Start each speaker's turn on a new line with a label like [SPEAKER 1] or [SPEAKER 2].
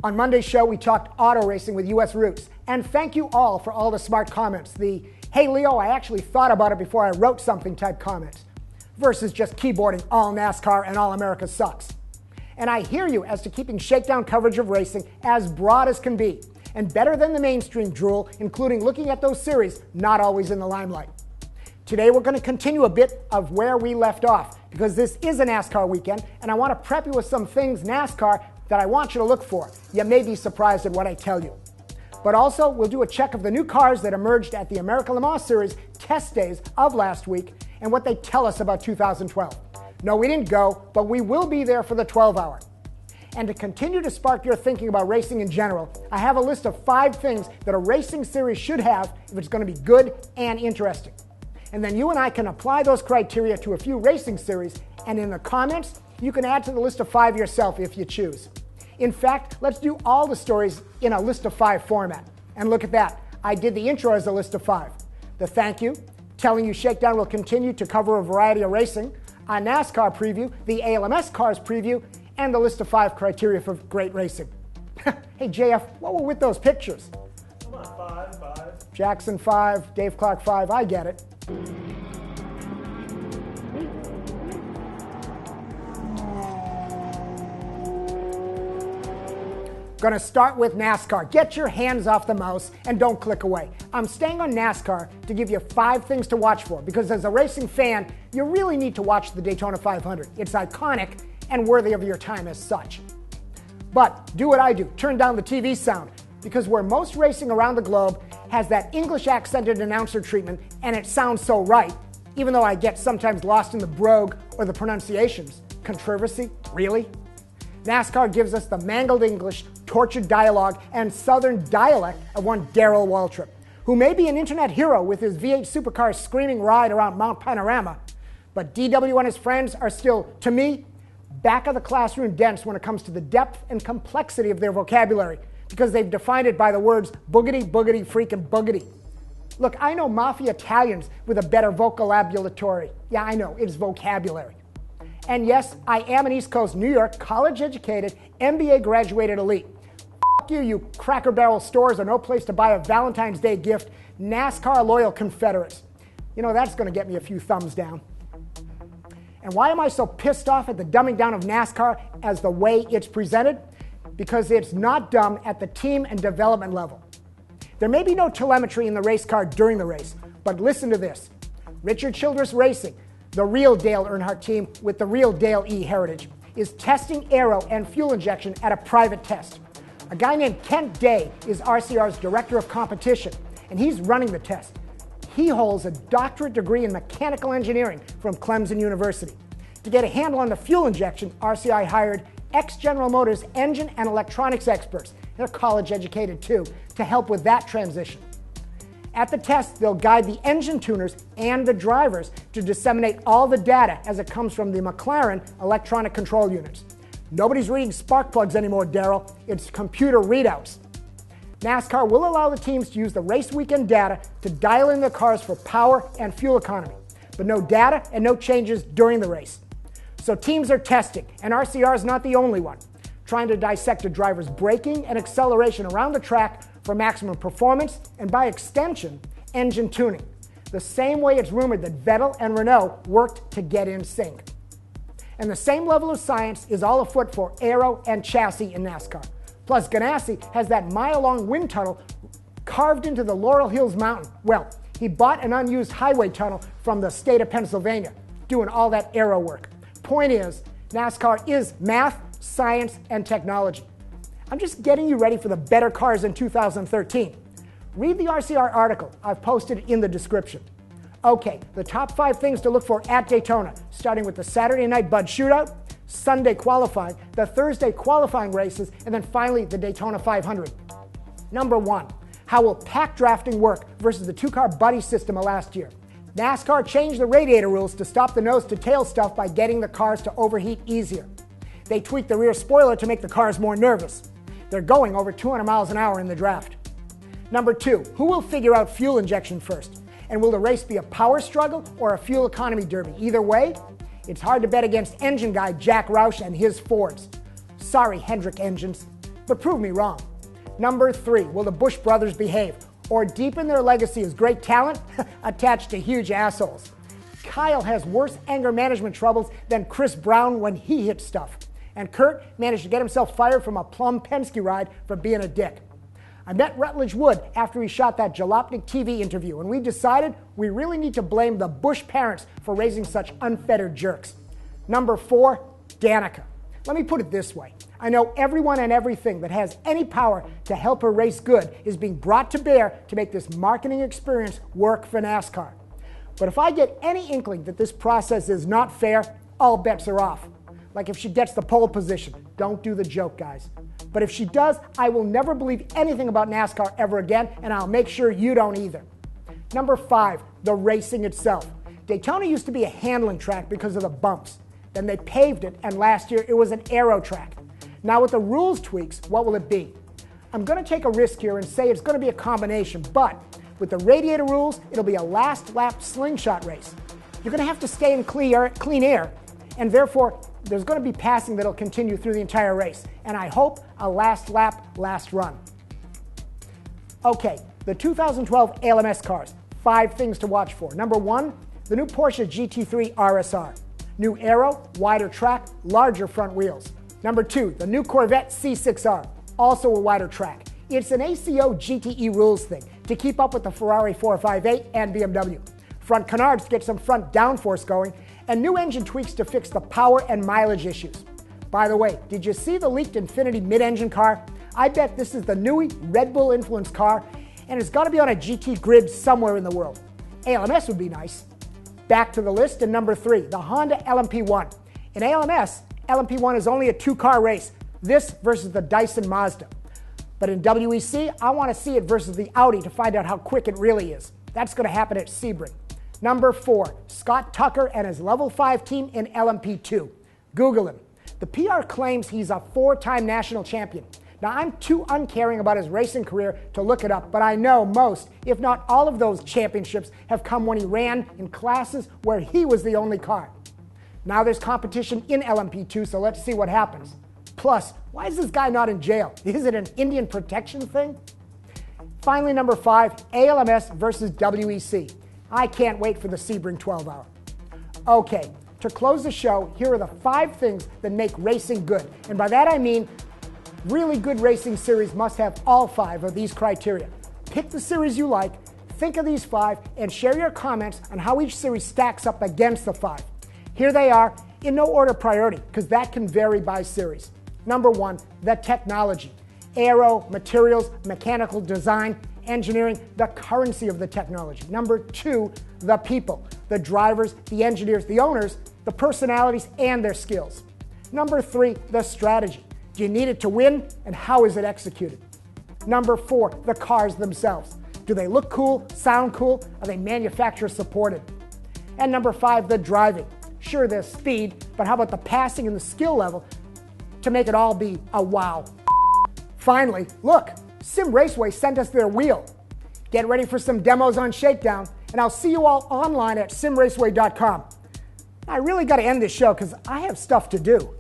[SPEAKER 1] On Monday's show, we talked auto racing with US Roots. And thank you all for all the smart comments. The, hey Leo, I actually thought about it before I wrote something type comments. Versus just keyboarding all NASCAR and all America sucks. And I hear you as to keeping shakedown coverage of racing as broad as can be. And better than the mainstream drool, including looking at those series not always in the limelight. Today we're going to continue a bit of where we left off, because this is a NASCAR weekend, and I want to prep you with some things NASCAR that I want you to look for. You may be surprised at what I tell you. But also, we'll do a check of the new cars that emerged at the American Le Mans Series test days of last week and what they tell us about 2012. No, we didn't go, but we will be there for the 12-hour. And to continue to spark your thinking about racing in general, I have a list of 5 things that a racing series should have if it's going to be good and interesting. And then you and I can apply those criteria to a few racing series, and in the comments, you can add to the list of 5 yourself if you choose. In fact, let's do all the stories in a list of 5 format. And look at that. I did the intro as a list of 5. The thank you, telling you Shakedown will continue to cover a variety of racing, a NASCAR preview, the ALMS cars preview, and the list of 5 criteria for great racing. Hey JF, what were with those pictures?
[SPEAKER 2] Come on, 5.
[SPEAKER 1] Jackson 5, Dave Clark 5, I get it. Going to start with NASCAR. Get your hands off the mouse and don't click away. I'm staying on NASCAR to give you 5 things to watch for, because as a racing fan, you really need to watch the Daytona 500. It's iconic and worthy of your time as such. But do what I do, turn down the TV sound, because where most racing around the globe has that English accented announcer treatment and it sounds so right, even though I get sometimes lost in the brogue or the pronunciations. Controversy? Really? NASCAR gives us the mangled English, tortured dialogue, and southern dialect of one Darrell Waltrip, who may be an internet hero with his V8 supercar screaming ride around Mount Panorama, but DW and his friends are still, to me, back of the classroom dense when it comes to the depth and complexity of their vocabulary, because they've defined it by the words boogity, boogity, freaking boogity. Look, I know mafia Italians with a better vocabulary. Yeah, I know, it's vocabulary. And yes, I am an East Coast, New York, college-educated, MBA-graduated elite. F*** you, you Cracker Barrel stores are no place to buy a Valentine's Day gift, NASCAR-loyal Confederates. You know, that's going to get me a few thumbs down. And why am I so pissed off at the dumbing down of NASCAR as the way it's presented? Because it's not dumb at the team and development level. There may be no telemetry in the race car during the race, but listen to this. Richard Childress Racing, the real Dale Earnhardt team with the real Dale E. heritage, is testing aero and fuel injection at a private test. A guy named Kent Day is RCR's director of competition, and he's running the test. He holds a doctorate degree in mechanical engineering from Clemson University. To get a handle on the fuel injection, RCI hired ex-General Motors engine and electronics experts, they're college educated too, to help with that transition. At the test, they'll guide the engine tuners and the drivers to disseminate all the data as it comes from the McLaren electronic control units. Nobody's reading spark plugs anymore, Darrell. It's computer readouts. NASCAR will allow the teams to use the race weekend data to dial in their cars for power and fuel economy, but no data and no changes during the race. So teams are testing, and RCR is not the only one, trying to dissect a driver's braking and acceleration around the track for maximum performance and, by extension, engine tuning, the same way it's rumored that Vettel and Renault worked to get in sync. And the same level of science is all afoot for aero and chassis in NASCAR. Plus, Ganassi has that mile-long wind tunnel carved into the Laurel Hills Mountain. Well, he bought an unused highway tunnel from the state of Pennsylvania, doing all that aero work. Point is, NASCAR is math, science, and technology. I'm just getting you ready for the better cars in 2013. Read the RCR article I've posted in the description. Okay, the top 5 things to look for at Daytona, starting with the Saturday night Bud Shootout, Sunday qualifying, the Thursday qualifying races, and then finally the Daytona 500. Number 1, how will pack drafting work versus the 2-car buddy system of last year? NASCAR changed the radiator rules to stop the nose-to-tail stuff by getting the cars to overheat easier. They tweaked the rear spoiler to make the cars more nervous. They're going over 200 miles an hour in the draft. Number 2, who will figure out fuel injection first? And will the race be a power struggle or a fuel economy derby? Either way, it's hard to bet against engine guy Jack Roush and his Fords. Sorry, Hendrick engines. but prove me wrong. Number 3, will the Bush brothers behave or deepen their legacy as great talent attached to huge assholes? Kyle has worse anger management troubles than Chris Brown when he hits stuff. And Kurt managed to get himself fired from a Plum Penske ride for being a dick. I met Rutledge Wood after he shot that Jalopnik TV interview, and we decided we really need to blame the Bush parents for raising such unfettered jerks. Number 4, Danica. Let me put it this way. I know everyone and everything that has any power to help her race good is being brought to bear to make this marketing experience work for NASCAR. But if I get any inkling that this process is not fair, all bets are off. Like if she gets the pole position. Don't do the joke, guys. But if she does, I will never believe anything about NASCAR ever again, and I'll make sure you don't either. Number 5, the racing itself. Daytona used to be a handling track because of the bumps. Then they paved it, and last year it was an aero track. Now with the rules tweaks, what will it be? I'm going to take a risk here and say it's going to be a combination, but with the radiator rules, it'll be a last lap slingshot race. You're going to have to stay in clean air, and therefore there's going to be passing that'll continue through the entire race. And I hope a last lap, last run. Okay, the 2012 ALMS cars. 5 things to watch for. Number 1, the new Porsche GT3 RSR. New aero, wider track, larger front wheels. Number 2, the new Corvette C6R. Also a wider track. It's an ACO GTE rules thing to keep up with the Ferrari 458 and BMW. Front canards get some front downforce going, and new engine tweaks to fix the power and mileage issues. By the way, did you see the leaked Infiniti mid-engine car? I bet this is the new Red Bull influenced car, and it's got to be on a GT grid somewhere in the world. ALMS would be nice. Back to the list, and number 3, the Honda LMP1. In ALMS, LMP1 is only a 2-car race, this versus the Dyson Mazda. But in WEC, I want to see it versus the Audi to find out how quick it really is. That's going to happen at Sebring. Number 4, Scott Tucker and his Level 5 team in LMP2. Google him. The PR claims he's a 4-time national champion. Now, I'm too uncaring about his racing career to look it up, but I know most, if not all of those championships have come when he ran in classes where he was the only car. Now there's competition in LMP2, so let's see what happens. Plus, why is this guy not in jail? Is it an Indian protection thing? Finally, number 5, ALMS versus WEC. I can't wait for the Sebring 12-hour. Okay, to close the show, here are the 5 things that make racing good. And by that I mean, really good racing series must have all 5 of these criteria. Pick the series you like, think of these 5, and share your comments on how each series stacks up against the 5. Here they are, in no order of priority, because that can vary by series. Number 1, the technology. Aero, materials, mechanical design, engineering, the currency of the technology. Number 2, the people, the drivers, the engineers, the owners, the personalities, and their skills. Number 3, the strategy. Do you need it to win, and how is it executed? Number 4, the cars themselves. Do they look cool, sound cool? Are they manufacturer supported? And number 5, the driving. Sure, there's speed, but how about the passing and the skill level to make it all be a wow? Finally, look, SimRaceway sent us their wheel. Get ready for some demos on Shakedown, and I'll see you all online at simraceway.com. I really got to end this show because I have stuff to do.